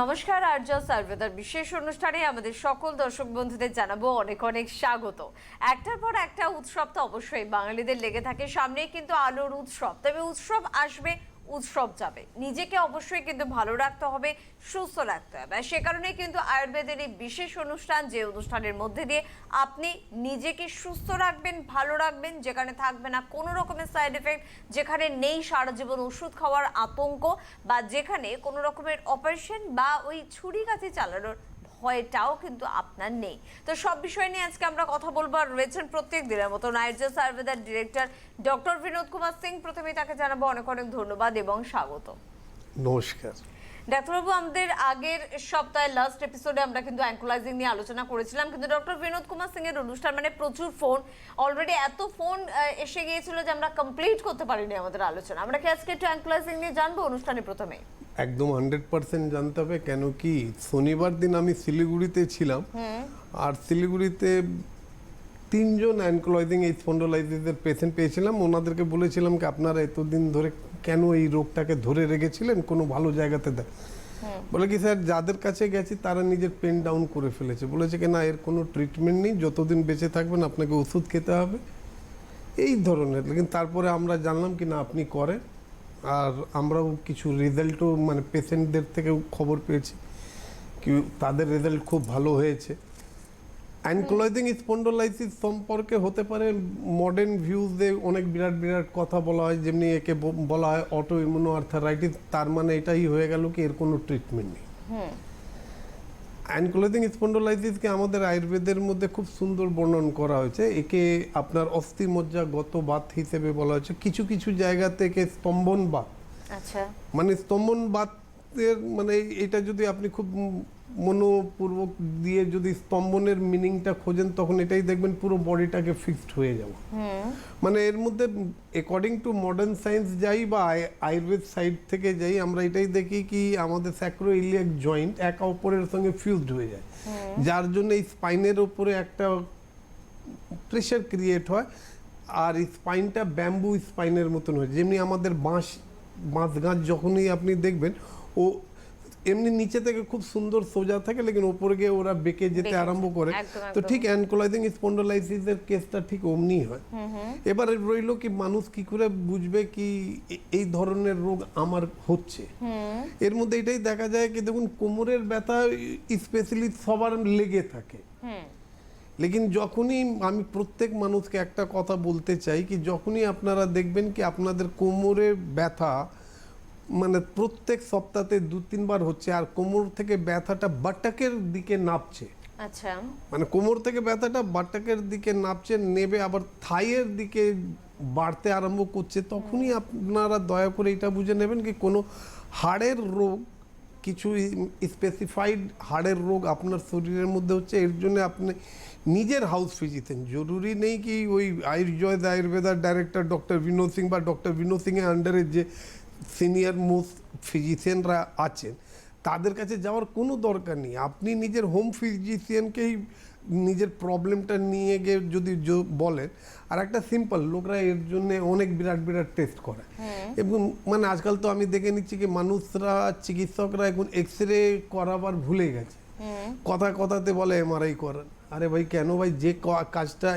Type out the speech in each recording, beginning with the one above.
নমস্কার, আর্য সার্ভেদার বিশেষ অনুষ্ঠানে আমাদের সকল দর্শক বন্ধুদের জানাবো অনেক অনেক স্বাগত। একটার পর একটা উৎসব তো অবশ্যই বাঙালিদের লেগে থাকে, সামনে কিন্তু আলোর উৎসব। তবে উৎসব আসবে, উৎসব যাবে, নিজেকে অবশ্যই কিন্তু ভালো রাখতে হবে, সুস্থ রাখতে হবে। সে কারণে কিন্তু আয়ুর্বেদের এই বিশেষ অনুষ্ঠান, যে অনুষ্ঠানের মধ্যে দিয়ে আপনি নিজেকে সুস্থ রাখবেন, ভালো রাখবেন, যেখানে থাকবে না কোনো রকমের সাইড এফেক্ট, যেখানে নেই সারা জীবন ওষুধ খাওয়ার আতঙ্ক, বা যেখানে কোনো রকমের অপারেশন বা ওই ছুরি কাঁচি চালানোর ভয়টাও কিন্তু আপনার নেই। তো সব বিষয় নিয়ে আজকে আমরা কথা বলবো। আর রয়েছেন প্রত্যেক দিনের মতো আয়ুর্বেদ আয়ুর্বেদার ডিরেক্টর ডক্টর বিনোদ কুমার সিং। প্রথমেই তাকে জানাবো অনেক অনেক ধন্যবাদ এবং স্বাগত। নমস্কার ডাক্তারবাবু, আমাদের আগের সপ্তাহে লাস্ট এপিসোডে আমরা কিন্তু অ্যাঙ্কোলাইজিং নিয়ে আলোচনা করেছিলাম, কিন্তু ডক্টর বিনোদ কুমার সিং এর অনুষ্ঠান মানে প্রচুর ফোন, অলরেডি এত ফোন এসে গিয়েছিল যে আমরা কমপ্লিট করতে পারিনি আমাদের আলোচনা। আমরা কি আজকে একটু অ্যাঙ্কোলাইজিং নিয়ে জানবো অনুষ্ঠানে প্রথমে? একদম 100% জানতে হবে। কেন কি শনিবার দিন আমি শিলিগুড়িতে ছিলাম, আর শিলিগুড়িতে 3 জন অ্যাঙ্কোলাইজিং এই স্পন্ডোলাইসিসের পেশেন্ট পেয়েছিলাম। ওনাদেরকে বলেছিলাম কি আপনারা এতদিন ধরে কেন এই রোগটাকে ধরে রেখেছিলেন, কোনো ভালো জায়গাতে দেয়? বলে কি স্যার, যাদের কাছে গেছি তারা নিজের পেন ডাউন করে ফেলেছে, বলেছে কি না এর কোনো ট্রিটমেন্ট নেই, যতদিন বেঁচে থাকবেন আপনাকে ওষুধ খেতে হবে, এই ধরনের। লেকিন তারপরে আমরা জানলাম কি না আপনি করেন, আর আমরাও কিছু রেজাল্টও মানে পেশেন্টদের থেকেও খবর পেয়েছি কি তাদের রেজাল্ট খুব ভালো হয়েছে। অ্যাঙ্কোলাইজিং স্পন্ডোলাইসিস সম্পর্কে হতে পারে মডার্ন ভিউজে অনেক বিরাট বিরাট কথা বলা হয়, যেমনি একে বলা হয় অটো ইমিউনো আর্থারাইটিস। তার মানে এটাই হয়ে গেল কি এর কোনো ট্রিটমেন্ট নেই। অ্যাঙ্কোলাইজিং স্পন্ডোলাইসিসকে আমাদের আয়ুর্বেদের মধ্যে খুব সুন্দর বর্ণন করা হয়েছে। একে আপনার অস্থিমজ্জাগত বাত হিসেবে বলা হয়েছে। কিছু কিছু জায়গা থেকে স্তম্ভন বাত, আচ্ছা, মানে স্তম্ভন বাতের মানে এটা যদি আপনি খুব মনোপূর্বক দিয়ে যদি স্তম্ভনের মিনিংটা খোঁজেন, তখন এটাই দেখবেন পুরো বডিটাকে ফিক্সড হয়ে যাওয়া। মানে এর মধ্যে অ্যাকর্ডিং টু মডার্ন সায়েন্স যাই বা আয়ুর্বেদ সাইড থেকে যাই, আমরা এটাই দেখি কি আমাদের স্যাক্রোইলিয়াক জয়েন্ট একে অপরের সঙ্গে ফিউজড হয়ে যায়, যার জন্য এই স্পাইনের উপরে একটা প্রেশার ক্রিয়েট হয়, আর এই স্পাইনটা ব্যাম্বু স্পাইনের মতন হয়। যেমনি আমাদের বাঁশ গাছ যখনই আপনি দেখবেন ও এমনি নিচে থেকে খুব সুন্দর সোজা থাকে, লেকিন ওপরে গিয়ে ওরা বেঁকে যেতে আরম্ভ করে। তো ঠিক অ্যাঙ্কোলাইজিং স্পন্ডোলাইসিসের কেসটা ঠিক অমনি হয়। এবারে রইল কি মানুষ কি করে বুঝবে কি এই ধরনের রোগ আমার হচ্ছে। এর মধ্যে এটাই দেখা যায় কি দেখুন, কোমরের ব্যথা স্পেশালি সবার লেগে থাকে, লেকিন যখনই আমি প্রত্যেক মানুষকে একটা কথা বলতে চাই কি যখনই আপনারা দেখবেন কি আপনাদের কোমরের ব্যথা মানে প্রত্যেক সপ্তাহে 2-3 বার হচ্ছে, আর কোমর থেকে ব্যথাটা বাটকের দিকে নাপছে, আচ্ছা, মানে কোমর থেকে ব্যথাটা বাটকের দিকে নাপছে, নেবে আবার থাইয়ের দিকে বাড়তে আরম্ভ করছে, তখনই আপনারা দয়া করে এটা বুঝে নেবেন কি কোনো হাড়ের রোগ, কিছু স্পেসিফাইড হাড়ের রোগ আপনার শরীরের মধ্যে হচ্ছে। এর জন্য আপনি নিজের হাউস ফিজিশিয়ান, জরুরি নেই কি ওই আয়ুর্বেদার ডাইরেক্টর ডক্টর বিনোদ সিং বা ডক্টর বিনোদ সিংয়ের আন্ডারে যে সিনিয়র মোস্ট ফিজিশিয়ানরা আছেন তাদের কাছে যাওয়ার কোনো দরকার নেই। আপনি নিজের হোম ফিজিশিয়ানকেই নিজের প্রবলেমটা নিয়ে গিয়ে যদি বলেন, আর একটা সিম্পল লোকরা এর জন্য অনেক বিরাট বিরাট টেস্ট করে, এবং মানে আজকাল তো আমি দেখে নিচ্ছি কি মানুষরা চিকিৎসকরা এখন এক্সরে করাবার ভুলে গেছে, কথাতে বলে এমআরআই করেন। আরে ভাই কেন ভাই, যে কাজটা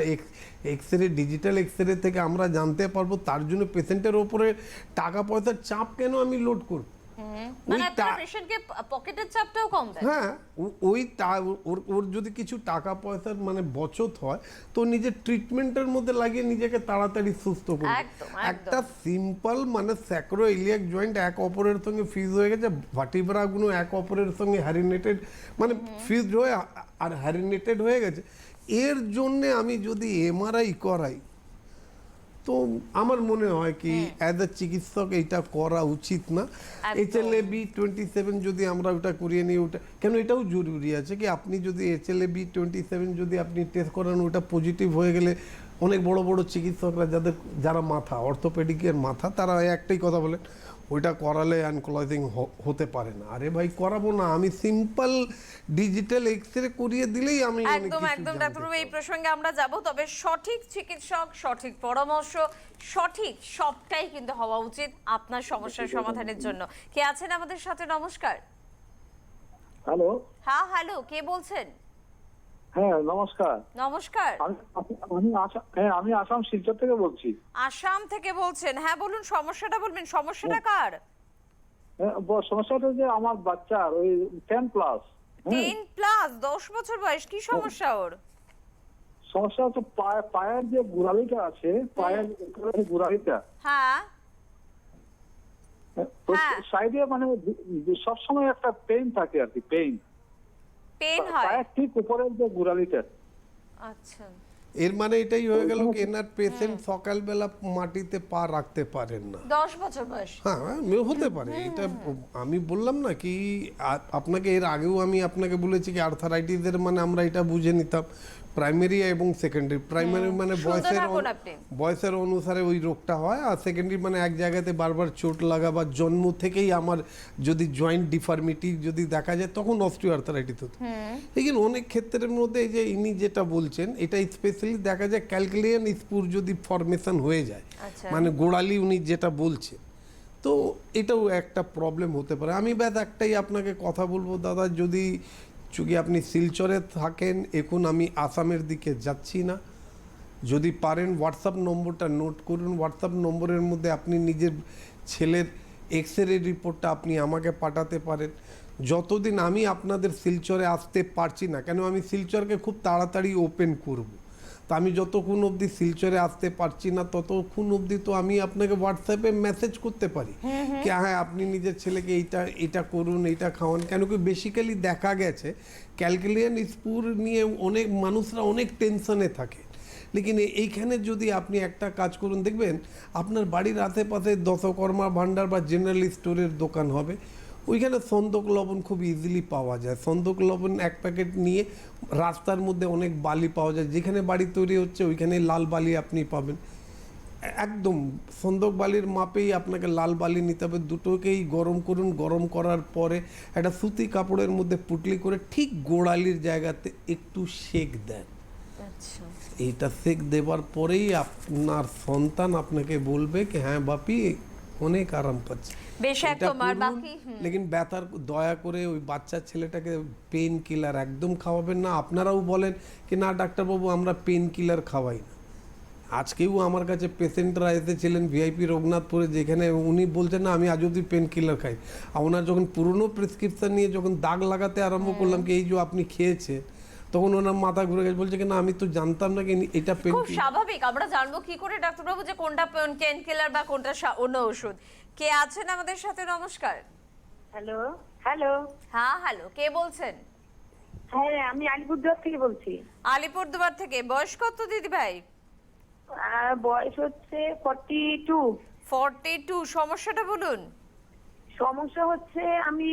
এক্সরে ডিজিটাল এক্সরে থেকে আমরা জানতে পারবো, তার জন্য পেশেন্টের ওপরে টাকা পয়সার চাপ কেন আমি লোড করব? হ্যাঁ, ওর যদি কিছু টাকা পয়সার মানে বচত হয় তো নিজের ট্রিটমেন্টের মধ্যে লাগিয়ে নিজেকে তাড়াতাড়ি সুস্থ করবে। একটা সিম্পল মানে স্যাক্রোইলিয়াক জয়েন্ট এক অপরের সঙ্গে ফিউজ হয়ে গেছে, ভার্টিব্রাগুলো এক অপরের সঙ্গে হ্যারিনেটেড মানে ফিউজ হয়ে আর হ্যারিনেটেড হয়ে গেছে, এর জন্যে আমি যদি এমআরআই করাই তো আমার মনে হয় কি অ্যাজ এ চিকিৎসক এইটা করা উচিত না। HLA-B27 যদি আমরা ওটা করিয়ে নিই, ওটা কেন এটাও জরুরি আছে কি আপনি যদি HLA-B27 যদি আপনি টেস্ট করান, ওটা পজিটিভ হয়ে গেলে অনেক বড় বড় চিকিৎসকরা যারা মাথা অর্থোপেডিকের মাথা, তারা একটাই কথা বলে ওইটা করালে অ্যানকোলাইজিং হতে পারে না। আরে ভাই করাবো না, আমি সিম্পল ডিজিটাল এক্সরে করিয়ে দিলেই আমি একদম ডাক্তারবাবু এই প্রসঙ্গে আমরা যাব। তবে সঠিক চিকিৎসক, সঠিক পরামর্শ, সঠিক সবটাই কিন্তু হওয়া উচিত আপনার সমস্যার সমাধানের জন্য। কে আছেন আমাদের সাথে? নমস্কার। হ্যালো। হ্যাঁ হ্যালো, কে বলছেন? হ্যাঁ, নমস্কার। নমস্কার। আমি আসাম শিলচর থেকে বলছি। আসাম থেকে বলছেন? হ্যাঁ বলুন, সমস্যাটা বলবেন। সমস্যাটা কার? সমস্যাটা যে আমার বাচ্চার ওই 10 প্লাস। 10 প্লাস, 10 বছর বয়স, কি সমস্যা ওর? সমস্যা হচ্ছে পায়ের যে গোড়ালিটা আছে, পায়ের গোড়ালিটা হ্যাঁ হ্যাঁ। সাইডে মানে সবসময় একটা পেইন থাকে আর কি, পেইন হয়। পায়ের ঠিক উপরের যে গোড়ালিটা। আচ্ছা। এর মানে এটাই হয়ে গেল কি এনার পেশেন্ট সকালবেলা মাটিতে পা রাখতে পারেন না। 10 বছর বয়স। হ্যাঁ হতে পারে এটা। আমি বললাম না কি আপনাকে এর আগেও আমি আপনাকে বলেছি কি আর্থারাইটিসের মানে আমরা এটা বুঝে নিতাম প্রাইমারি এবং সেকেন্ডারি। প্রাইমারি মানে বয়সের অনুসারে ওই রোগটা হয়, আর সেকেন্ডারি মানে এক জায়গাতে বারবার চোট লাগা বা জন্ম থেকেই আমার যদি জয়েন্ট ডিফর্মিটি যদি দেখা যায় তখন অস্টিও আর্থারাইটিস হতো। लेकिन অনেক ক্ষেত্রের মধ্যে এই যে ইনি যেটা বলছেন এটা স্পেশালি দেখা যায় ক্যালকুলিয়ান স্পুর যদি ফরমেশন হয়ে যায়, মানে গোড়ালি উনি যেটা বলছেন, তো এটাও একটা প্রবলেম হতে পারে। আমি ব্যাস একটাই আপনাকে কথা বলবো দাদা, যদি চুকি আপনি শিলচরে থাকেন, এখন আমি আসামের দিকে যাচ্ছি না, যদি পারেন হোয়াটসঅ্যাপ নম্বরটা নোট করুন। হোয়াটসঅ্যাপ নম্বরের মধ্যে আপনি নিজের ছেলের এক্সরে রিপোর্টটা আপনি আমাকে পাঠাতে পারেন। যতদিন আমি আপনাদের শিলচরে আসতে পারছি না, কেন আমি শিলচরকে খুব তাড়াতাড়ি ওপেন করব, তো আমি যতক্ষণ অবধি শিলচরে আসতে পারছি না ততক্ষণ অবধি তো আমি আপনাকে হোয়াটসঅ্যাপে মেসেজ করতে পারি কি হ্যাঁ আপনি নিজের ছেলেকে এটা করুন, এটা খাওয়ান। কেন কি বেসিক্যালি দেখা গেছে ক্যালকুলিয়ান স্পুর নিয়ে অনেক মানুষরা অনেক টেনশনে থাকে। লেকিন এইখানে যদি আপনি একটা কাজ করুন, দেখবেন আপনার বাড়ির আশেপাশে দশকর্মা ভাণ্ডার বা জেনারেল স্টোরের দোকান হবে, ওইখানে সন্দক লবণ খুব ইজিলি পাওয়া যায়। সন্দক লবণ এক প্যাকেট নিয়ে রাস্তার মধ্যে অনেক বালি পাওয়া যায়, যেখানে বাড়ি তৈরি হচ্ছে ওইখানে লাল বালি আপনি পাবেন। একদম সন্দক বালির মাপেই আপনাকে লাল বালি নিতে হবে। দুটোকেই গরম করুন, গরম করার পরে একটা সুতি কাপড়ের মধ্যে পুটলি করে ঠিক গোড়ালির জায়গাতে একটু সেক দেন। এইটা সেক দেবার পরেই আপনার সন্তান আপনাকে বলবে কি হ্যাঁ বাপি অনেক আরাম পাচ্ছে। লেকিন ব্যথার দয়া করে ওই বাচ্চা ছেলেটাকে পেন কিলার একদম খাওয়াবেন না। আপনারাও বলেন কি না ডাক্তারবাবু আমরা পেন কিলার খাওয়াই না। আজকেও আমার কাছে পেশেন্টরা এসেছিলেন ভিআইপি রঘুনাথপুরে, যেখানে উনি বলছেন না আমি আজ অব্দি পেন কিলার খাই। আর ওনার যখন পুরনো প্রেসক্রিপশন নিয়ে যখন দাগ লাগাতে আরম্ভ করলাম কি এই যে আপনি খেয়েছে, তখন ওনার মাথা ঘুরে গেছে, বলছে কি না আমি তো জানতাম না কি এটা পেন। খুব স্বাভাবিক, আমরা জানবো কি করে ডাক্তারবাবু যে কোনটা পেন কিলার বা কোনটা অন্য ওষুধ। কে আছেন আমাদের সাথে? নমস্কার। Hello hello. হ্যাঁ হ্যালো, কে বলছেন? হ্যাঁ আমি আলিপুরদুয়ার থেকে বলছি। আলিপুরদুয়ার থেকে। বয়স কত দিদি ভাই? বয়স হচ্ছে 42। 42। সমস্যাটা বলুন। সমস্যা হচ্ছে আমি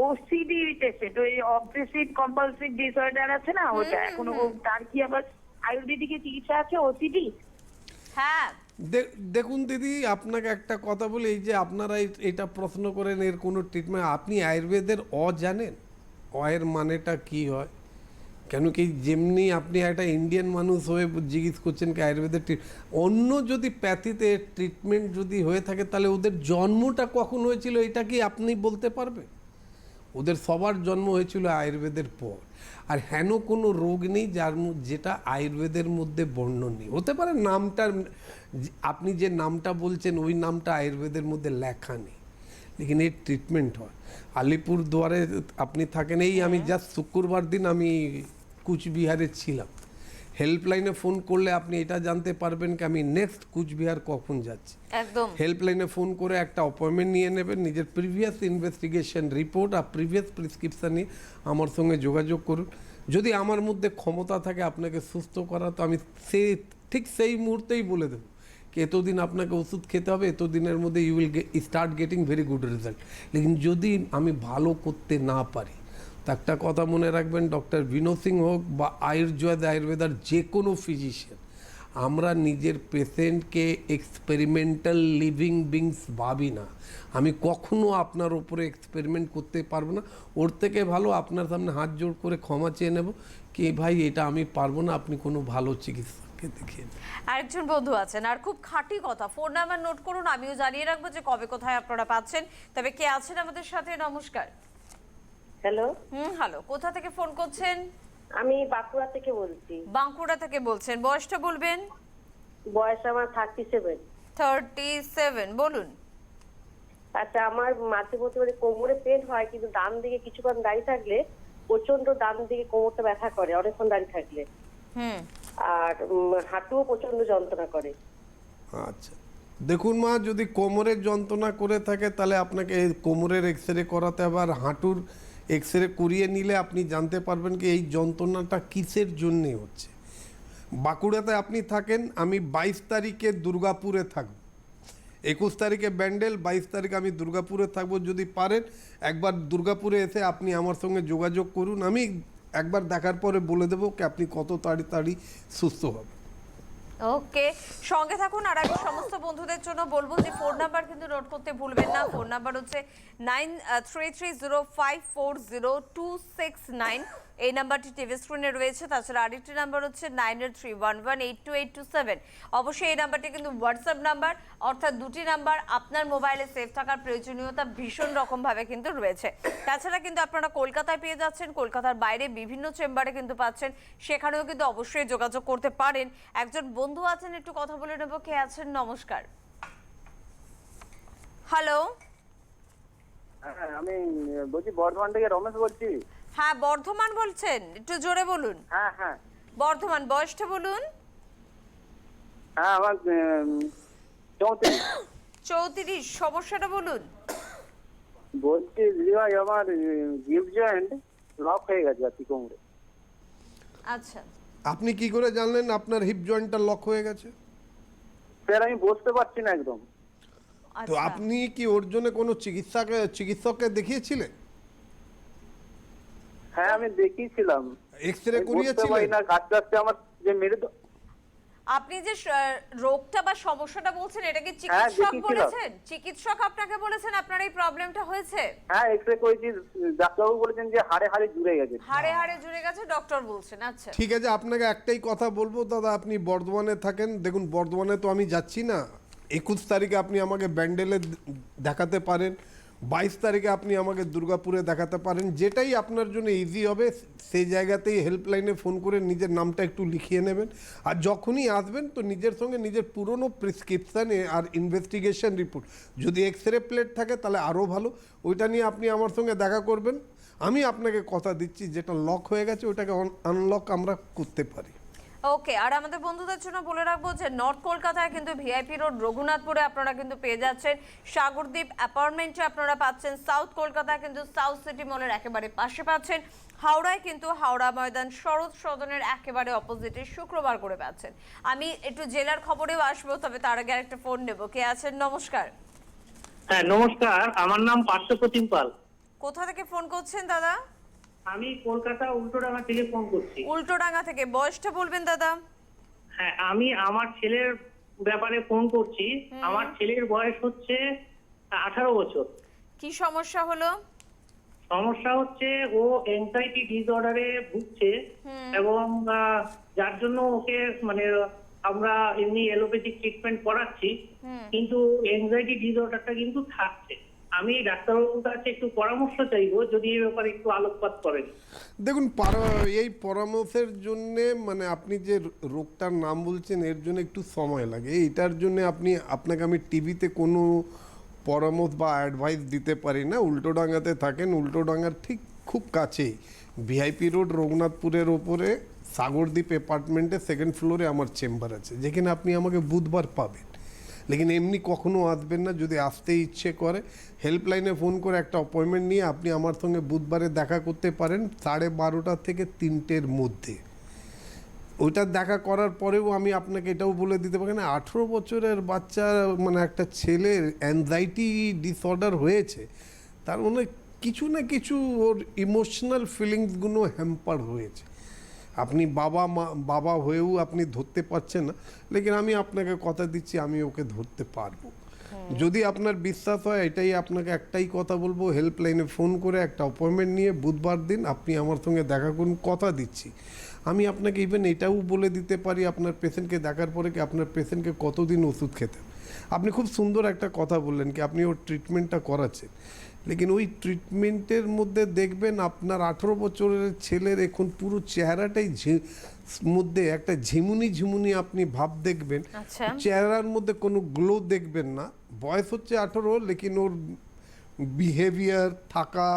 ওসিডি পেশেন্ট, ওই অবসেসিভ কম্পালসিভ ডিসঅর্ডার আছে না ওটা। এখন তার কি আবার আয়ুর্বেদিকের চিকিৎসা আছে ওসিডি? হ্যাঁ দেখুন দিদি আপনাকে একটা কথা বলি, এই যে আপনারা এটা প্রশ্ন করেন এর কোনো ট্রিটমেন্ট, আপনি আয়ুর্বেদের জানেন এর মানেটা কি হয়? কেন কি যেমনি আপনি একটা ইন্ডিয়ান মানুষ হয়ে জিজ্ঞেস করছেন কি আয়ুর্বেদের অন্য যদি প্যাথিতে ট্রিটমেন্ট যদি হয়ে থাকে তাহলে ওদের জন্মটা কখন হয়েছিল এটা কি আপনি বলতে পারবেন? ওদের সবার জন্ম হয়েছিল আয়ুর্বেদের পর। আর হেন কোনো রোগ নেই যেটা আয়ুর্বেদের মধ্যে বর্ণন নেই। হতে পারে নামটার, আপনি যে নামটা বলছেন ওই নামটা আয়ুর্বেদের মধ্যে লেখা নেই, লেকিন এর ট্রিটমেন্ট হয়। আলিপুরদুয়ারে আপনি থাকেন, এই আমি জাস্ট শুক্রবার দিন আমি কুচবিহারে ছিলাম। হেল্পলাইনে ফোন করলে আপনি এটা জানতে পারবেন কি আমি নেক্সট কুচবিহার কখন যাচ্ছি। একদম হেল্পলাইনে ফোন করে একটা অ্যাপয়েন্টমেন্ট নিয়ে নেবেন, নিজের প্রিভিয়াস ইনভেস্টিগেশন রিপোর্ট আর প্রিভিয়াস প্রেসক্রিপশন নিয়ে আমার সঙ্গে যোগাযোগ করুন। যদি আমার মধ্যে ক্ষমতা থাকে আপনাকে সুস্থ করা, তো আমি ঠিক সেই মুহূর্তেই বলে দেবো কি এতদিন আপনাকে ওষুধ খেতে হবে, এতদিনের মধ্যে you will start getting very good result. লেকিন যদি আমি ভালো করতে না পারি, তো একটা কথা মনে রাখবেন, ডক্টর বিনোদ সিং হোক বা আয়ুর্বেদার যে কোনো ফিজিশিয়ান, আমরা নিজের পেশেন্টকে এক্সপেরিমেন্টাল লিভিং বিংস ভাবি না। আমি কখনো আপনার ওপরে এক্সপেরিমেন্ট করতে পারবো না। ওর থেকে ভালো আপনার সামনে হাত জোড় করে ক্ষমা চেয়ে নেব কি ভাই এটা আমি পারবো না, আপনি কোনো ভালো চিকিৎসককে দেখিয়ে। আরেকজন বন্ধু আছেন, আর খুব খাঁটি কথা, ফোন নাম্বার নোট করুন, আমিও জানিয়ে রাখবো যে কবে কোথায় আপনারা পাচ্ছেন। তবে কে আছেন আমাদের সাথে? নমস্কার। হ্যালো, হ্যালো, কোথা থেকে ফোন করছেন? আমি বাঁকুড়া থেকে বলছি। বাঁকুড়া থেকে বলছেন, বয়সটা বলবেন। বয়স আমার 37। 37, বলুন। আচ্ছা, আমার মাঝে মধ্যে মানে কোমরে পেন হয়, কিন্তু ডান দিকে কিছুক্ষণ দাঁড়িয়ে থাকলে প্রচন্ড ডান দিকে কোমরটা ব্যথা করে অনেকক্ষণ দাঁড়িয়ে থাকলে। হুম আর হাঁটুও প্রচন্ড যন্ত্রণা করে। আচ্ছা, দেখুন মা, যদি কোমরের যন্ত্রণা করে থাকে তাহলে আপনাকে এই কোমরের এক্সরে করাতে হবে, আর হাঁটুর এক্সরে করিয়ে নিলে আপনি জানতে পারবেন কি এই যন্ত্রণাটা কিসের জন্যে হচ্ছে। বাঁকুড়াতে আপনি থাকেন, আমি 22 তারিখে দুর্গাপুরে থাকব, 21 তারিখে ব্যান্ডেল, 22 তারিখে আমি দুর্গাপুরে থাকবো। যদি পারেন একবার দুর্গাপুরে এসে আপনি আমার সঙ্গে যোগাযোগ করুন, আমি একবার দেখার পরে বলে দেবো কি আপনি কত তাড়াতাড়ি সুস্থ হবেন। ওকে, সঙ্গে থাকুন। আর আমি সমস্ত বন্ধুদের জন্য বলবো যে ফোন নাম্বার কিন্তু নোট করতে ভুলবেন না। ফোন নাম্বার হচ্ছে 9330540269। এই নাম্বারটি টিভি স্ক্রিনে রয়েছে। তাছাড়া আরেকটি নাম্বার হচ্ছে 9831182827। অবশ্যই এই নাম্বারটি কিন্তু হোয়াটসঅ্যাপ নাম্বার, অর্থাৎ দুটি নাম্বার আপনার মোবাইলে সেভ থাকার প্রয়োজনীয়তা ভীষণ রকমভাবে কিন্তু রয়েছে। তাছাড়া কিন্তু আপনারা কলকাতায় পেয়ে যাচ্ছেন, কলকাতার বাইরে বিভিন্ন চেম্বারে কিন্তু পাচ্ছেন, সেখানেও কিন্তু অবশ্যই যোগাযোগ করতে পারেন। একজন বন্ধু আছেন, একটু কথা বলে নেব। কে আছেন? নমস্কার। হ্যালো। হ্যাঁ, আমি বলছি বর্ধমান থেকে রমেশ বলছি। হ্যাঁ, বর্ধমান বলছেন, একটু জোরে বলুন। হ্যাঁ হ্যাঁ বর্ধমান, বয়সটা বলুন। হ্যাঁ, আমার 34। 34, সমস্যাটা বলুন। বলছি দিদি ভাই, আমার হিপ জয়েন্ট লক হয়ে গেছে আর কি কোমরে। আচ্ছা, আপনি কি করে জানলেন আপনার হিপ জয়েন্টটা লক হয়ে গেছে? স্যার, আমি বসতে পারছি না একদম। তো আচ্ছা। আপনি কি ওর জন্য কোনো চিকিৎসককে দেখিয়েছিলেন? হ্যাঁ, আমি দেখিয়েছিলাম। এক্সরে আমি বসতে পারি করিয়েছিলেন? না, কাঁচতে কাঁচতে আমার যে আপনি যে রোগটা বা সমস্যাটা বলছেন, এটা কি হ্যাঁ, চিকিৎসক দেখিয়েছিলাম। বলেছেন? চিকিৎসক আপনাকে বলেছেন আপনার এই প্রবলেমটা হয়েছে? হ্যাঁ, এক্সরে করেছি। ডাক্তারবাবু বলেছেন যে হাড়ে হাড়ে জুড়ে গেছে। হাড়ে হাড়ে জুড়ে গেছে, ডক্টর বলছেন। আচ্ছা, ঠিক আছে, আপনাকে একটাই কথা বলবো দাদা, আপনি বর্ধমানে থাকেন, দেখুন বর্ধমানে তো আমি যাচ্ছি না। 21 তারিখে আপনি আমাকে ব্যান্ডেলে দেখাতে পারেন, 22 তারিখে আপনি আমাকে দুর্গাপুরে দেখাতে পারেন। যেটাই আপনার জন্য ইজি হবে সেই জায়গাতেই হেল্পলাইনে ফোন করে নিজের নামটা একটু লিখিয়ে নেবেন। আর যখনই আসবেন তো নিজের সঙ্গে নিজের পুরনো প্রেসক্রিপশান আর ইনভেস্টিগেশন রিপোর্ট, যদি এক্সরে প্লেট থাকে তাহলে আরও ভালো, ওইটা নিয়ে আপনি আমার সঙ্গে দেখা করবেন। আমি আপনাকে কথা দিচ্ছি যেটা লক হয়ে গেছে ওটাকে আনলক আমরা করতে পারি। ওকে। আর আমাদের বন্ধুদের জন্য বলে রাখবো যে নর্থ কলকাতায় কিন্তু ভিআইপি রোড রঘুনাথপুরে আপনারা কিন্তু পেয়ে যাচ্ছেন, সাগরদ্বীপ অ্যাপার্টমেন্টে আপনারা পাচ্ছেন। সাউথ কলকাতায় কিন্তু সাউথ সিটি মলের একেবারে পাশে পাচ্ছেন। হাওড়ায় কিন্তু হাওড়া ময়দান শরৎ সদনের একেবারে অপোজিটে শুক্রবার করে পাচ্ছেন। আমি একটু জেলার খবরেও আসবো, তবে তার আগে একটা ফোন নেব। কে আছেন? নমস্কার। হ্যাঁ, নমস্কার। আমার নাম পার্থপ্রতিম পাল। কোথা থেকে ফোন করছেন দাদা? আমি কলকাতা উল্টোডাঙ্গা থেকে ফোন করছি। উল্টোডাঙ্গা থেকে। বয়সটা বলবেন দাদা। হ্যাঁ, আমি আমার ছেলের ব্যাপারে ফোন করছি। আমার ছেলের বয়স হচ্ছে 18 বছর। কি সমস্যা হলো? সমস্যা হচ্ছে ও এনজাইটি ডিসঅর্ডারে ভুগছে, এবং যার জন্য ওকে মানে আমরা এমনি এলোপ্যাথিক ট্রিটমেন্ট করাচ্ছি, কিন্তু এনজাইটি ডিসঅর্ডারটা কিন্তু থাকছে। আমি ডাক্তারবাবুর কাছে একটু পরামর্শ চাইবো, যদি এই ব্যাপারে একটু আলোকপাত করেন। দেখুন, এই পরামর্শের জন্যে মানে আপনি যে রোগটার নাম বলছেন এর জন্য একটু সময় লাগে। এইটার জন্য আপনাকে আমি টিভিতে কোনো পরামর্শ বা অ্যাডভাইস দিতে পারি না। উল্টোডাঙ্গাতে থাকেন, উল্টোডাঙ্গার ঠিক খুব কাছেই ভিআইপি রোড রঘুনাথপুরের ওপরে সাগরদ্বীপ অ্যাপার্টমেন্টে 2nd ফ্লোরে আমার চেম্বার আছে, যেখানে আপনি আমাকে বুধবার পাবেন। লেকিন এমনি কখনো আসবেন না। যদি আসতে ইচ্ছে করে হেল্পলাইনে ফোন করে একটা অ্যাপয়েন্টমেন্ট নিয়ে আপনি আমার সঙ্গে বুধবারে দেখা করতে পারেন 12:30 থেকে 3টের মধ্যে। ওইটা দেখা করার পরেও আমি আপনাকে এটাও বলে দিতে পারি না, 18 বছরের বাচ্চা মানে একটা ছেলের অ্যাংজাইটি ডিসঅর্ডার হয়েছে, তার মানে কিছু না কিছু ওর ইমোশনাল ফিলিংসগুলো হ্যাম্পার হয়েছে। আপনি বাবা হয়েও আপনি ধরতে পারছেন না, লেকিন আমি আপনাকে কথা দিচ্ছি আমি ওকে ধরতে পারবো। যদি আপনার বিশ্বাস হয়, এটাই আপনাকে একটাই কথা বলবো, হেল্পলাইনে ফোন করে একটা অ্যাপয়েন্টমেন্ট নিয়ে বুধবার দিন আপনি আমার সঙ্গে দেখা করুন। কথা দিচ্ছি আমি আপনাকে ইভেন এটাও বলে দিতে পারি আপনার পেশেন্টকে দেখার পরে কি আপনার পেশেন্টকে কতদিন ওষুধ খেতে। আপনি খুব সুন্দর একটা কথা বললেন কি আপনি ওর ট্রিটমেন্টটা করাচ্ছেন, লেকিন ওই ট্রিটমেন্টের মধ্যে দেখবেন আপনার 18 বছরের ছেলের এখন পুরো চেহারাটাই মধ্যে একটা ঝিমুনি ঝিমুনি আপনি ভাব দেখবেন, আচ্ছা। চেহারার মধ্যে কোনো গ্লো দেখবেন না। বয়স হচ্ছে 18, লেকিন ওর বিহেভিয়ার, থাকা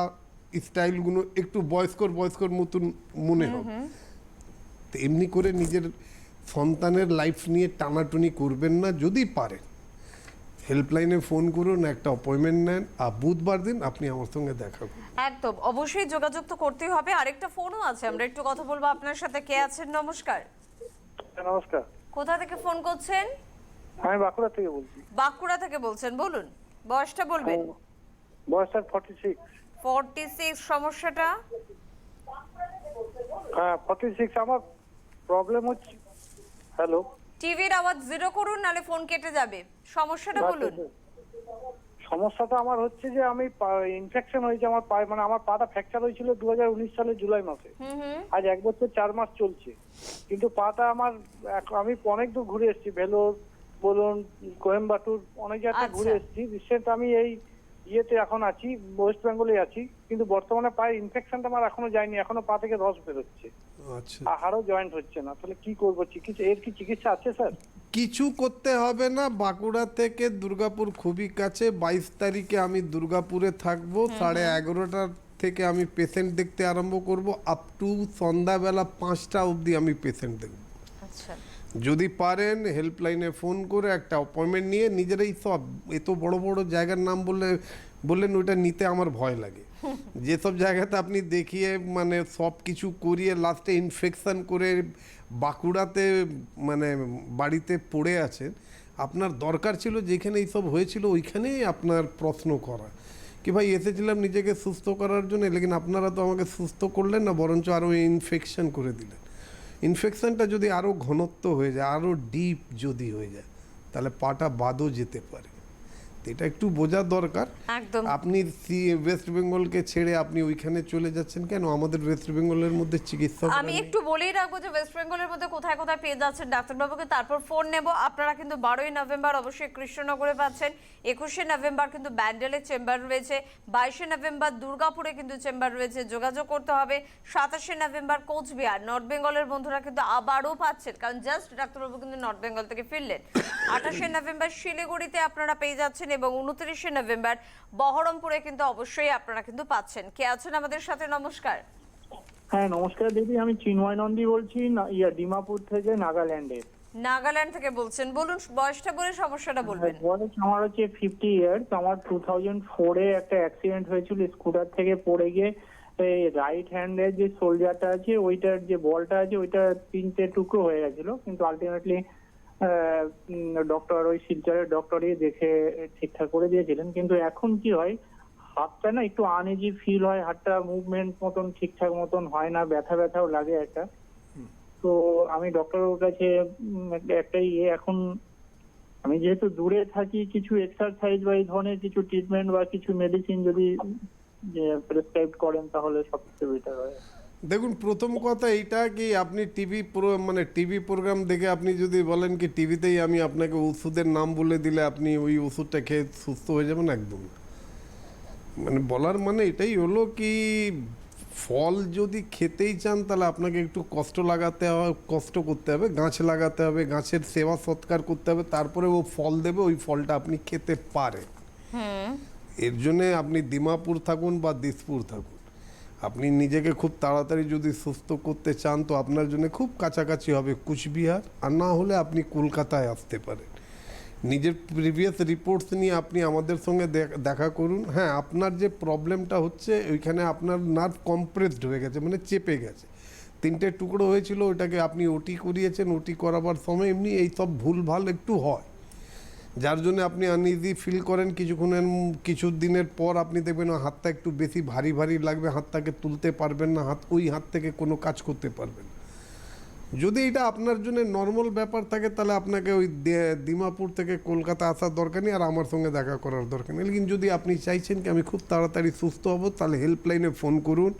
স্টাইলগুলো একটু বয়স্কর মতন মনে হবে। তো এমনি করে নিজের সন্তানের লাইফ নিয়ে টানাটুনি করবেন না। যদি পারেন হেল্পলাইনে ফোন করুন, একটা অ্যাপয়েন্টমেন্ট নেন, আর বুধবার দিন আপনি আমার সঙ্গে দেখা করুন। একদম, অবশ্যই যোগাযোগ তো করতেই হবে। আরেকটা ফোনও আছে, আমরা একটু কথা বলবো আপনার সাথে। কে আছেন? নমস্কার। নমস্কার, কোথা থেকে ফোন করছেন? আমি বাঁকুড়া থেকে বলছি। বাঁকুড়া থেকে বলছেন, বলুন, বয়সটা বলবেন। বয়স 46। 46, সমস্যাটা? হ্যাঁ 46। আমার প্রবলেম হচ্ছে, হ্যালো, টিভির আওয়াজ জিরো করুন, নালে ফোন কেটে যাবে। সমস্যাটা বলুন। সমস্যাটা আমার হচ্ছে যে আমি ইনফেকশন হয়েছে আমার পায়ে, মানে আমার পাটা ফ্র্যাকচার হয়েছিল 2019 সালের জুলাই মাসে। আজ 1 বছর 4 মাস চলছে, কিন্তু পাটা আমার আমি অনেক দূর ঘুরে এসেছি, ভেলোর বলুন, কোয়েম্বাটুর, অনেক জায়গায় ঘুরে এসেছি। রিসেন্ট আমি এই ইয়েতে এখন আছি, ওয়েস্ট বেঙ্গলে আছি, কিন্তু বর্তমানে পায়ে ইনফেকশনটা আমার এখনো যায়নি, এখনো পা থেকে রস বেরোচ্ছে, আচ্ছা, হাড়ও জয়েন্ট হচ্ছে না। তাহলে কি করবো? এর কি চিকিৎসা আছে স্যার? কিছু করতে হবে না। বাঁকুড়া থেকে দুর্গাপুর খুবই কাছে। 22 তারিখে আমি দুর্গাপুরে থাকবো। 11:30 থেকে আমি পেশেন্ট দেখতে আরম্ভ করব, আপ টু সন্ধ্যাবেলা 5টা অবধি আমি পেশেন্ট দেখব। আচ্ছা, যদি পারেন হেল্পলাইনে ফোন করে একটা অ্যাপয়েন্টমেন্ট নিয়ে নিজেরাই সব, এত বড় বড় জায়গার নাম বললেন ওইটা নিতে আমার ভয় লাগে। যেসব জায়গাতে আপনি দেখিয়ে মানে সব কিছু করিয়ে লাস্টে ইনফেকশন করে বাঁকুড়াতে মানে বাড়িতে পড়ে আছেন, আপনার দরকার ছিল যেখানে এইসব হয়েছিল ওইখানেই আপনার প্রশ্ন করা কি ভাই এসেছিলাম নিজেকে সুস্থ করার জন্য, লেকিন আপনারা তো আমাকে সুস্থ করলেন না, বরঞ্চ আরও ইনফেকশন করে দিলেন। ইনফেকশনটা যদি আরও ঘনত্ব হয়ে যায়, আরও ডিপ যদি হয়ে যায়, তাহলে পাটা বাদও যেতে পারে। তো এটা একটু বোঝার দরকার। একদম। আপনি ওয়েস্ট বেঙ্গলকে ছেড়ে আপনি ওইখানে চলে যাচ্ছেন কেন? আমাদের ওয়েস্ট বেঙ্গলের মধ্যে চিকিৎসক আমি একটু বলেই রাখবো যে ওয়েস্ট বেঙ্গলের মধ্যে কোথায় কোথায় পেয়ে যাচ্ছেন ডাক্তারবাবুকে, তারপর ফোন নেব। আপনারা কিন্তু 12ই নভেম্বর অবশ্যই কৃষ্ণনগরে পাচ্ছেন, 21শে নভেম্বর কিন্তু ব্যান্ডেলে চেম্বার রয়েছে, 22শে নভেম্বর দুর্গাপুরে কিন্তু চেম্বার রয়েছে, যোগাযোগ করতে হবে। 27শে নভেম্বর কোচবিহার, নর্থ বেঙ্গলের বন্ধুরা কিন্তু আবারও পাচ্ছেন, কারণ জাস্ট ডাক্তারবাবু কিন্তু নর্থ বেঙ্গল থেকে ফিরলেন। 28শে নভেম্বর শিলিগুড়িতে আপনারা পেয়ে যাচ্ছেন, এবং 29শে নভেম্বর বহরমপুরে কিন্তু অবশ্যই আপনারা কিন্তু পাচ্ছেন। কে আছেন আমাদের সাথে? নমস্কার। হ্যাঁ নমস্কার দিদি, আমি চিন্ময় নন্দী বলছি, ডিমাপুর থেকে, নাগাল্যান্ডে। নাগাল্যান্ড থেকে বলছেন, বলুন, বয়সটা বলে সমস্যাটা বলবেন। বয়স আমার হচ্ছে 50 ইয়ার্স। আমার 2004-এ একটা অ্যাক্সিডেন্ট হয়েছিল, স্কুটার থেকে পড়ে গিয়ে এই রাইট হ্যান্ডের যে সোলজারটা আছে, ওইটার যে বলটা আছে, ওইটা 3টে টুকরো হয়ে গেছিল, কিন্তু আলটিমেটলি ডক্টর, ওই শিলচরের ডক্টরই দেখে ঠিকঠাক করে দিয়েছিলেন। কিন্তু এখন কি হয়, হাতটা না একটু আনইজি ফিল হয়, হাতটা মুভমেন্ট মতন ঠিকঠাক মতন হয় না, ব্যথা ব্যথাও লাগে একটা। তো আমি ডক্টরের কাছে একটাই এখন, আমি যেহেতু দূরে থাকি, কিছু এক্সারসাইজ বা এই ধরনের কিছু ট্রিটমেন্ট বা কিছু মেডিসিন যদি প্রেসক্রাইব করেন তাহলে সবচেয়ে বেটার হয়। দেখুন, প্রথম কথা এইটা কি আপনি টিভি প্রোগ্রাম দেখে আপনি যদি বলেন কি টিভিতেই আমি আপনাকে ওষুধের নাম বলে দিলে আপনি ওই ওষুধটা খেয়ে সুস্থ হয়ে যাবেন, একদম না। মানে বলার মানে এটাই হলো কি, ফল যদি খেতেই চান তাহলে আপনাকে একটু কষ্ট করতে হবে, গাছ লাগাতে হবে, গাছের সেবা সৎকার করতে হবে, তারপরে ও ফল দেবে, ওই ফলটা আপনি খেতে পারেন। এর জন্যে আপনি দিমাপুর থাকুন বা দিসপুর থাকুন, আপনি নিজেকে খুব তাড়াতাড়ি যদি সুস্থ করতে চান তো আপনার জন্য খুব কাছাকাছি হবে কুচবিহার, আর না হলে আপনি কলকাতায় আসতে পারেন। নিজের প্রিভিয়াস রিপোর্টস নিয়ে আপনি আমাদের সঙ্গে দেখা করুন। হ্যাঁ, আপনার যে প্রবলেমটা হচ্ছে ওইখানে আপনার নার্ভ কম্প্রেসড হয়ে গেছে, মানে চেপে গেছে, 3টে টুকরো হয়েছিল, ওইটাকে আপনি ওটি করিয়েছেন, ওটি করাবার সময় এমনি এই সব ভুলভাল একটু হয়, যার জন্য আপনি আনইজি ফিল করেন। কিছু দিনের পর আপনি দেখবেন হাতটা একটু বেশি ভারী ভারী লাগবে, হাতটাকে তুলতে পারবেন না, ওই হাত থেকে কোনো কাজ করতে পারবেন না। যদি এটা আপনার জন্য নর্মাল ব্যাপার থাকে তাহলে আপনাকে ওই দিমাপুর থেকে কলকাতা আসার দরকার নেই, আর আমার সঙ্গে দেখা করার দরকার নেই। কিন্তু যদি আপনি চাইছেন কি আমি খুব তাড়াতাড়ি সুস্থ হব, তাহলে হেল্পলাইনে ফোন করুন,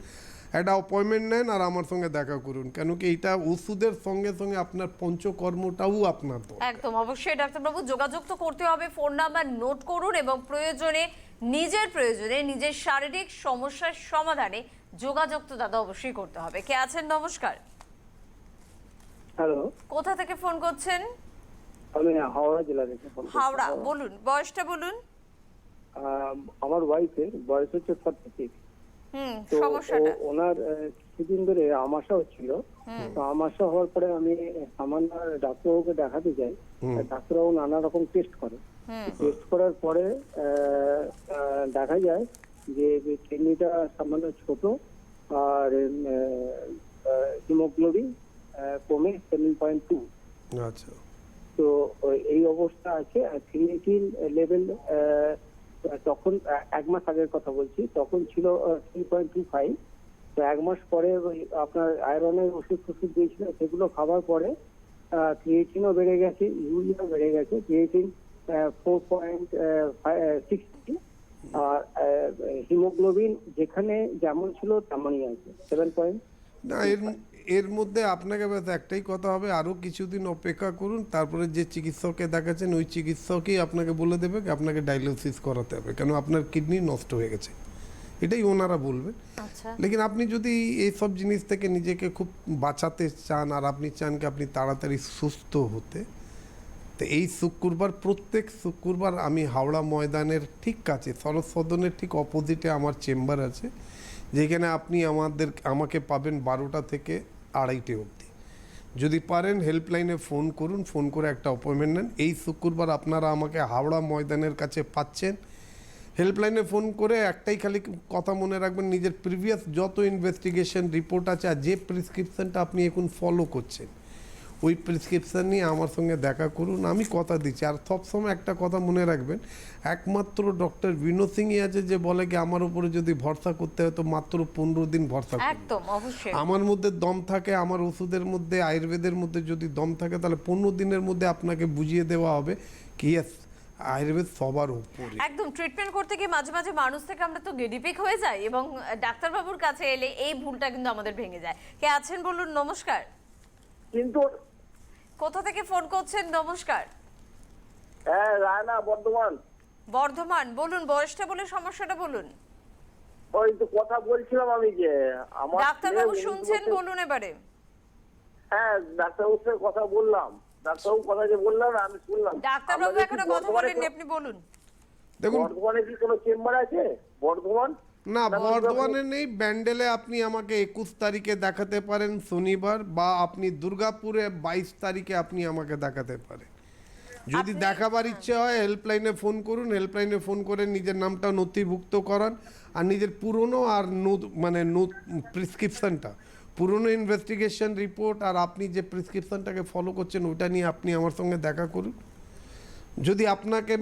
একটা অ্যাপয়েন্টমেন্ট নেন, আর আমার সঙ্গে দেখা করুন। কেন কি এটা ওষুধের সঙ্গে সঙ্গে আপনার পঞ্চকর্মটাও আপনার দরকার। একদম, অবশ্যই ডাক্তারবাবু, যোগাযোগ তো করতে হবে। ফোন নাম্বার নোট করুন এবং প্রয়োজনে নিজের প্রয়োজনে নিজের শারীরিক সমস্যার সমাধানে যোগাযোগ তো দাদা অবশ্যই করতে হবে। কে আছেন? নমস্কার। হ্যালো, কোথা থেকে ফোন করছেন? আমি হাওড়া জেলা থেকে ফোন করছি। হাওড়া, বলুন বয়সটা বলুন। আমার ওয়াইফের বয়স হচ্ছে 46। তো সমস্যাটা ওনার কিছুদিন ধরে আমাশা হচ্ছিল। তো আমাশা হওয়ার পরে আমি সামান্য ডাক্তারবাবুকে দেখাতে যাই। ডাক্তারবাবু নানা রকম টেস্ট করে। টেস্ট করার পরে দেখা যায় যে কিডনিটা সামান্য ছোট, আর হিমোগ্লোবিন কমে 7.2। আচ্ছা, তো এই অবস্থা আছে। ক্রিয়েটিন লেভেল তখন 1 মাস আগের কথা বলছি, তখন ছিল 3.25। তো 1 মাস পরে ওই আপনার আয়রনের ওষুধ দিয়েছিল, সেগুলো খাওয়ার পরে ক্রিয়েটিনও বেড়ে গেছে, ইউরিয়াও বেড়ে গেছে। ক্রিয়েটিন 4.60, আর হিমোগ্লোবিন যেখানে যেমন ছিল তেমনই আছে 7. না এর মধ্যে আপনাকে ব্যাস একটাই কথা হবে, আরও কিছুদিন অপেক্ষা করুন, তারপরে যে চিকিৎসককে দেখাচ্ছেন ওই চিকিৎসকই আপনাকে বলে দেবে যে আপনাকে ডায়ালিসিস করাতে হবে, কেন আপনার কিডনি নষ্ট হয়ে গেছে, এটাই ওনারা বলবেন। আচ্ছা, লেকিন আপনি যদি এইসব জিনিস থেকে নিজেকে খুব বাঁচাতে চান আর আপনি চান কি আপনি তাড়াতাড়ি সুস্থ হতে, তো এই শুক্রবার, প্রত্যেক শুক্রবার আমি হাওড়া ময়দানের ঠিক কাছে শরৎ সদনের ঠিক অপোজিটে আমার চেম্বার আছে, যেখানে আপনি আমাকে পাবেন 12টা থেকে 2:30 অবধি। যদি পারেন হেল্পলাইনে ফোন করুন, ফোন করে একটা অ্যাপয়েন্টমেন্ট নেন। এই শুক্রবার আপনারা আমাকে হাওড়া ময়দানের কাছে পাচ্ছেন। হেল্পলাইনে ফোন করে একটাই খালি কথা মনে রাখবেন, নিজের প্রিভিয়াস যত ইনভেস্টিগেশন রিপোর্ট আছে আর যে প্রেসক্রিপশনটা আপনি এখন ফলো করছেন ওই প্রেসক্রিপশান নিয়ে আমার সঙ্গে দেখা করুন, আমি কথা দিচ্ছি। আর সবসময় একটা কথা মনে রাখবেন, একমাত্র ডক্টর বিনোদ সিংই আছে যে বলে কি আমার উপরে যদি ভরসা করতে হয় তো মাত্র 15 দিন ভরসা করুন। একদম অবশ্যই। আমার মধ্যে দম থাকে, আমার ওষুধের মধ্যে, আয়ুর্বেদের মধ্যে যদি দম থাকে তাহলে 15 দিনের মধ্যে আপনাকে বুঝিয়ে দেওয়া হবে কি yes, আয়ুর্বেদ সবার উপরে। একদম ট্রিটমেন্ট করতে গিয়ে মাঝে মাঝে মানুষ থেকে আমরা তো গেডিপিক হয়ে যাই, এবং ডাক্তারবাবুর কাছে এলে এই ভুলটা কিন্তু আমাদের ভেঙে যায়। কে আছেন বলুন? নমস্কার। কিন্তু কোথা থেকে ফোন করছেন? নমস্কার। হ্যাঁ, রায়না, বর্ধমান। বর্ধমান, বলুন বয়সটা বলে সমস্যাটা বলুন। ওই তো কথা বলছিলাম আমি যে আমার ডাক্তারবাবু শুনছেন, বলুন এবারে। হ্যাঁ, ডাক্তারবাবুর সাথে কথা বললাম। ডাক্তারবাবু কথা যে বললাম আমি শুনলাম। ডাক্তারবাবু এখনো কথা বলেননি, আপনি বলুন। দেখুন, বর্ধমানে কি কোনো চেম্বার আছে? বর্ধমান না বর্ধমানে নেই, ব্যান্ডেলে আপনি আমাকে 21 তারিখে দেখাতে পারেন শনিবার, বা আপনি দুর্গাপুরে 22 তারিখে আপনি আমাকে দেখাতে পারেন। যদি দেখাবার ইচ্ছে হয় হেল্পলাইনে ফোন করুন, হেল্পলাইনে ফোন করে নিজের নামটা নথিভুক্ত করান, আর নিজের পুরনো আর প্রেসক্রিপশনটা, পুরনো ইনভেস্টিগেশন রিপোর্ট আর আপনি যে প্রেসক্রিপশনটাকে ফলো করছেন ওটা নিয়ে আপনি আমার সঙ্গে দেখা করুন। যদি আপনাকে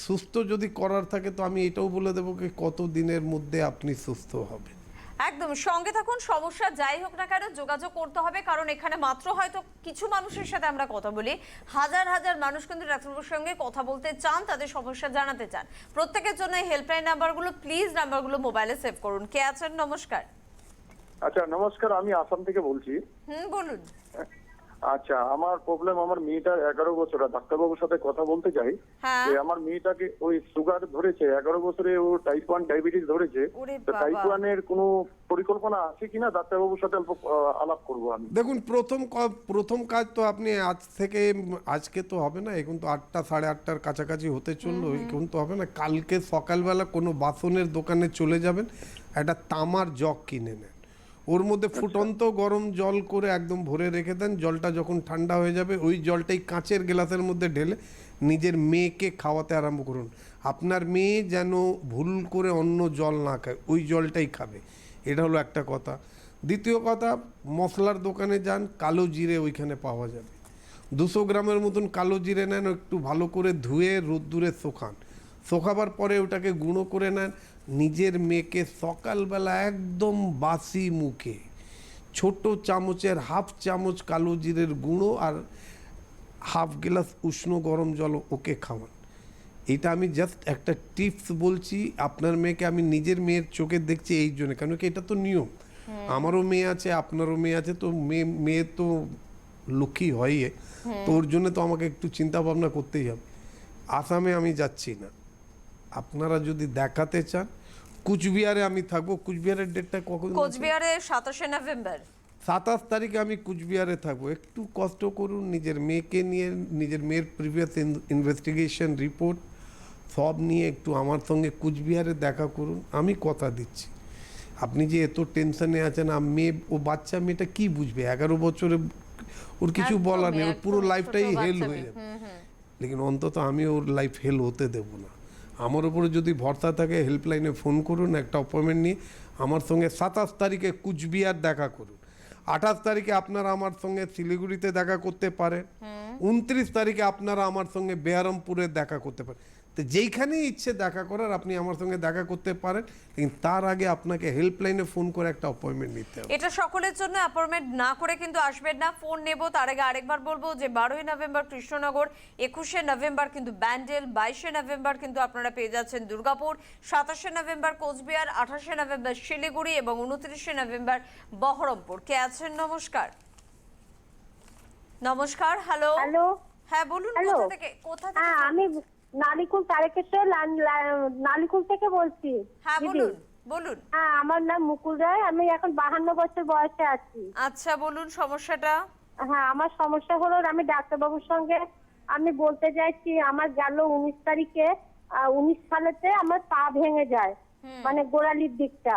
সুস্থ যদি করার থাকে তো আমি এটাও বলে দেবো কি কত দিনের মধ্যে আপনি সুস্থ হবেন। একদম সঙ্গে থাকুন। সমস্যা যাই হোক না কেন যোগাযোগ করতে হবে, কারণ এখানে মাত্র হয়তো কিছু মানুষের সাথে আমরা কথা বলি, হাজার হাজার মানুষ কিন্তু ডাক্তারবাবুর সঙ্গে কথা বলতে চান, তাদের সমস্যা জানাতে চান। প্রত্যেকের জন্য এই হেল্পলাইন নাম্বারগুলো প্লিজ নাম্বারগুলো মোবাইলে সেভ করুন। কে আছেন? নমস্কার। আচ্ছা, নমস্কার, আমি আসাম থেকে বলছি। বলুন। আচ্ছা, আমার প্রবলেম, আমার মেয়েটা 11 বছর, ডাক্তারবাবুর সাথে কথা বলতে চাই হ্যাঁ। যে আমার মেয়েটাকে ওই সুগার ধরেছে, 11 বছরে ও টাইপ 1 ডায়াবেটিস ধরেছে। ওরে তো বাবা। টাইপ 1 এর কোনো পরিকল্পনা আছে কিনা? ডাক্তারবাবুর সাথে অল্প আলাপ করবো আমি। দেখুন, প্রথম কাজ তো আপনি আজকে তো হবে না, এখন তো 8টা 8:30টার কাছাকাছি হতে চললো, এখন তো হবে না। কালকে সকালবেলা কোনো বাসনের দোকানে চলে যাবেন, একটা তামার জগ কিনে নেন, ওর মধ্যে ফুটন্ত গরম জল করে একদম ভরে রেখে দেন। জলটা যখন ঠান্ডা হয়ে যাবে ওই জলটাই কাঁচের গ্লাসের মধ্যে ঢেলে নিজের মেয়েকে খাওয়াতে আরম্ভ করুন। আপনার মেয়ে যেন ভুল করে অন্য জল না খায়, ওই জলটাই খাবে। এটা হলো একটা কথা। দ্বিতীয় কথা, মশলার দোকানে যান, কালো জিরে ওইখানে পাওয়া যাবে। 200 গ্রামের মতন কালো জিরে নেন, একটু ভালো করে ধুয়ে রোদ্দুরে শোকান, শোকাবার পরে ওটাকে গুঁড়ো করে নেন। নিজের মেয়েকে সকালবেলা একদম বাসি মুখে ছোট চামচের 1/2 চামচ কালো জিরের গুঁড়ো আর 1/2 গ্লাস উষ্ণ গরম জল ওকে খাওয়ান। এটা আমি জাস্ট একটা টিপস বলছি, আপনার মেয়েকে আমি নিজের মেয়ের চোখে দেখছি এই জন্য, কেন কি এটা তো নিয়ম। আমারও মেয়ে আছে, আপনারও মেয়ে আছে, তো মেয়ে তো লক্ষ্মী হয়, তো ওর জন্য তো আমাকে একটু চিন্তা ভাবনা করতেই হবে। আসামে আমি যাচ্ছি না। আপনারা যদি দেখাতে চান কুচবিহারে আমি থাকবো। কুচবিহারের ডেটটা কখন? কোচবিহারে 27শে নভেম্বর। 27 তারিখে আমি কুচবিহারে থাকবো। একটু কষ্ট করুন, নিজের মেয়েকে নিয়ে, নিজের মেয়ের প্রিভিয়াস ইনভেস্টিগেশন রিপোর্ট সব নিয়ে একটু আমার সঙ্গে কুচবিহারে দেখা করুন। আমি কথা দিচ্ছি, আপনি যে এত টেনশনে আছেন, মেয়ে ও বাচ্চা মেয়েটা কি বুঝবে? 11 বছরে ওর কিছু বলার নেই, ওর পুরো লাইফটাই হেল হয়ে যাবে। লেকিন অন্তত আমি ওর লাইফ হেল হতে দেব না। আমার উপরে যদি ভরসা থাকে হেল্পলাইনে ফোন করুন, একটা অ্যাপয়েন্টমেন্ট নিয়ে আমার সঙ্গে 27 তারিখে কুচবিহার দেখা করুন। 28 তারিখে আপনারা আমার সঙ্গে শিলিগুড়িতে দেখা করতে পারেন। 29 তারিখে আপনারা আমার সঙ্গে বেহারামপুরে দেখা করতে পারেন। তো যেইখানেই ইচ্ছে দেখা করার আপনি আমার সঙ্গে দেখা করতে পারেন, কিন্তু তার আগে আপনাকে হেল্পলাইনে ফোন করে একটা অ্যাপয়েন্টমেন্ট নিতে হবে। এটা সকলের জন্য অ্যাপয়েন্টমেন্ট না করে কিন্তু আসবেন না, ফোন নেব। তার আগে আরেকবার বলবো যে 12ই নভেম্বর কৃষ্ণনগর, 21শে নভেম্বর কিন্তু ব্যান্ডেল, 22শে নভেম্বর কিন্তু আপনারা পেয়ে যাচ্ছেন দুর্গাপুর, 27শে নভেম্বর কোচবিহার, 28শে নভেম্বর শিলিগুড়ি এবং 29শে নভেম্বর বহরমপুর। কে আছেন? নমস্কার। নমস্কার। হ্যালো। হ্যালো। হ্যাঁ বলুন, হ্যালো। কোথা থেকে? হ্যাঁ, আমি নালিকুল তারকেশ্বর নালিকুল থেকে বলছি। হ্যাঁ দিদি। বলুন বলুন। হ্যাঁ, আমার নাম মুকুল রায়, আমি এখন 52 বছর বয়সে আছি। আচ্ছা বলুন সমস্যাটা। হ্যাঁ, আমার সমস্যা হলো আমি ডাক্তারবাবুর সঙ্গে আমি বলতে চাইছি, আমার গেল 19 তারিখে 19 সালেতে আমার পা ভেঙে যায়, মানে গোড়ালির দিকটা।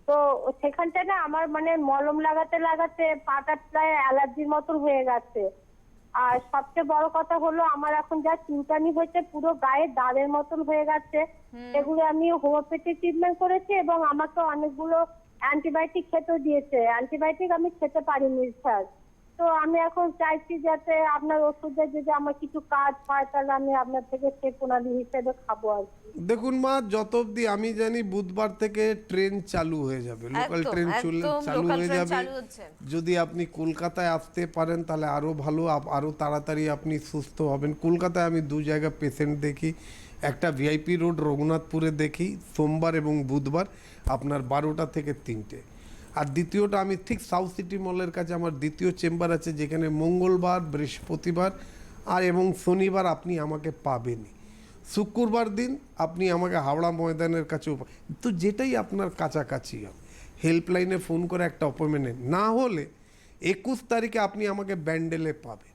তো সেখানটা না আমার মানে মলম লাগাতে লাগাতে পাটা প্রায় অ্যালার্জির মতন হয়ে গেছে। আর সবচেয়ে বড় কথা হলো আমার এখন যা চুলকানি হয়েছে পুরো গায়ে দাগের মতন হয়ে গেছে। এগুলো আমি হোমিওপ্যাথি ট্রিটমেন্ট করেছি এবং আমাকে অনেকগুলো অ্যান্টিবায়োটিক খেতে দিয়েছে। অ্যান্টিবায়োটিক আমি খেতে পারিনি স্যার। তো আমি এখন চাইছি যাতে আপনার ওষুধে যদি আমার কিছু কাজ হয় তাহলে আমি আপনার থেকে সে প্রণালী হিসেবে খাবো আর কি। দেখুন মা, যত অবধি আমি জানি বুধবার থেকে ট্রেন চালু হয়ে যাবে, লোকাল ট্রেন চালু হয়ে যাবে। যদি আপনি কলকাতায় আসতে পারেন তাহলে আরো ভালো, আরো তাড়াতাড়ি আপনি সুস্থ হবেন। কলকাতায় আমি 2 জায়গা পেশেন্ট দেখি, একটা ভিআইপি রোড রঘুনাথপুরে দেখি সোমবার এবং বুধবার আপনার 12টা থেকে 3টে। আর দ্বিতীয়টা আমি ঠিক সাউথ সিটি মলের কাছে আমার দ্বিতীয় চেম্বার আছে, যেখানে মঙ্গলবার, বৃহস্পতিবার আর এবং শনিবার আপনি আমাকে পাবেনই। শুক্রবার দিন আপনি আমাকে হাওড়া ময়দানের কাছেও তো যেটাই আপনার কাছাকাছি হবে। হেল্পলাইনে ফোন করে একটা অ্যাপয়েন্টমেন্ট নেন। না হলে 21 তারিখে আপনি আমাকে ব্যান্ডেলে পাবেন।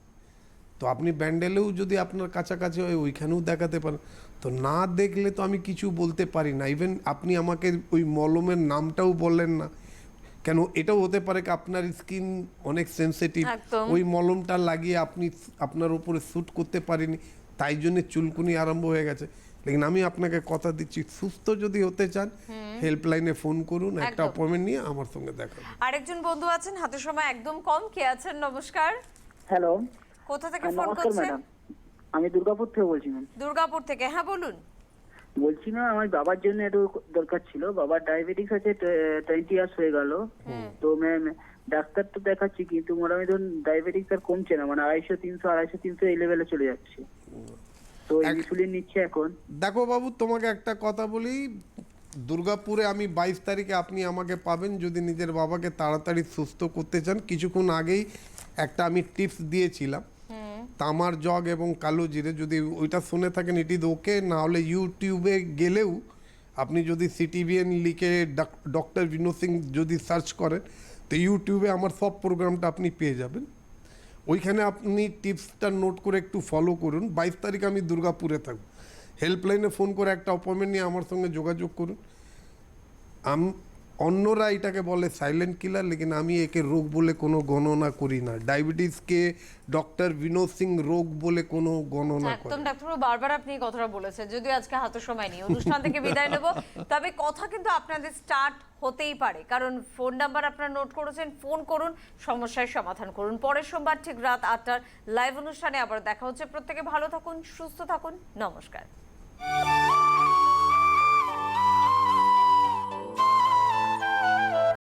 তো আপনি ব্যান্ডেলেও যদি আপনার কাছাকাছি হয় ওইখানেও দেখাতে পারেন। তো না দেখলে তো আমি কিছু বলতে পারি না। ইভেন আপনি আমাকে ওই মলমের নামটাও বললেন না, কেন এটাও হতে পারে কি আপনার স্কিন অনেক সেনসিটিভ, ওই মলমটা লাগিয়ে আপনি আপনার উপরে স্যুট করতে পারেনি, তাই জন্য চুলকুনি আরম্ভ হয়ে গেছে। লেকিন আমি আপনাকে কথা দিচ্ছি, সুস্থ যদি হতে চান হেল্পলাইনে ফোন করুন, একটা অ্যাপয়েন্টমেন্ট নিয়ে আমার সঙ্গে দেখা করুন। আরেকজন বন্ধু আছেন, হাতে সময় একদম কম। কে আছেন? নমস্কার। হ্যালো, কোথা থেকে ফোন করছেন? আমি দুর্গাপুর থেকে বলছি ম্যাম। দুর্গাপুর থেকে, হ্যাঁ বলুন। বলছি না, আমার বাবার জন্য একটু দরকার ছিল। বাবার ডায়াবেটিস আছে, 20 ইয়ার্স হয়ে গেল। তো ম্যাম ডাক্তার তো দেখাচ্ছি, কিন্তু মোটামুটি ধরুন ডায়াবেটিস আর কমছে না, মানে 250-300 এই লেভেলে চলে যাচ্ছে। তো ইনসুলিন নিচ্ছে এখন। দেখো বাবু, তোমাকে একটা কথা বলি, দুর্গাপুরে আমি 22 তারিখে আপনি আমাকে পাবেন যদি নিজের বাবাকে তাড়াতাড়ি সুস্থ করতে চান। কিছুক্ষণ আগেই একটা আমি টিপস দিয়েছিলাম, তামার জগ এবং কালো জিরে, যদি ওইটা শুনে থাকেন ইট ইজ ওকে। না হলে ইউটিউবে গেলেও আপনি যদি সিটিভিএন লিখে ডক্টর বিনোদ সিং যদি সার্চ করেন তো ইউটিউবে আমার সব প্রোগ্রামটা আপনি পেয়ে যাবেন। ওইখানে আপনি টিপসটা নোট করে একটু ফলো করুন। 22 তারিখ আমি দুর্গাপুরে থাকবো। হেল্পলাইনে ফোন করে একটা অ্যাপয়েন্টমেন্ট নিয়ে আমার সঙ্গে যোগাযোগ করুন। অন্যরা এটাকে বলে সাইলেন্ট কিলার, লেকিন আমি একে রোগ বলে কোনো গণনা করি না। ডায়াবেটিসকে ডক্টর বিনোদ সিং রোগ বলে কোনো গণনা করে। একদম ডাক্তারবাবু, বারবার আপনি এই কথাটা বলেছেন, যদিও আজকে হাতে সময় নেই, অনুষ্ঠান থেকে বিদায় নেব। তবে কথা কিন্তু আপনাদের স্টার্ট হতেই পারে, কারণ ফোন নাম্বার আপনারা নোট করেছেন। ফোন করুন, সমস্যার সমাধান করুন। পরের সোমবার ঠিক রাত 8টার লাইভ অনুষ্ঠানে আবার দেখা হচ্ছে। প্রত্যেকে ভালো থাকুন, সুস্থ থাকুন। নমস্কার।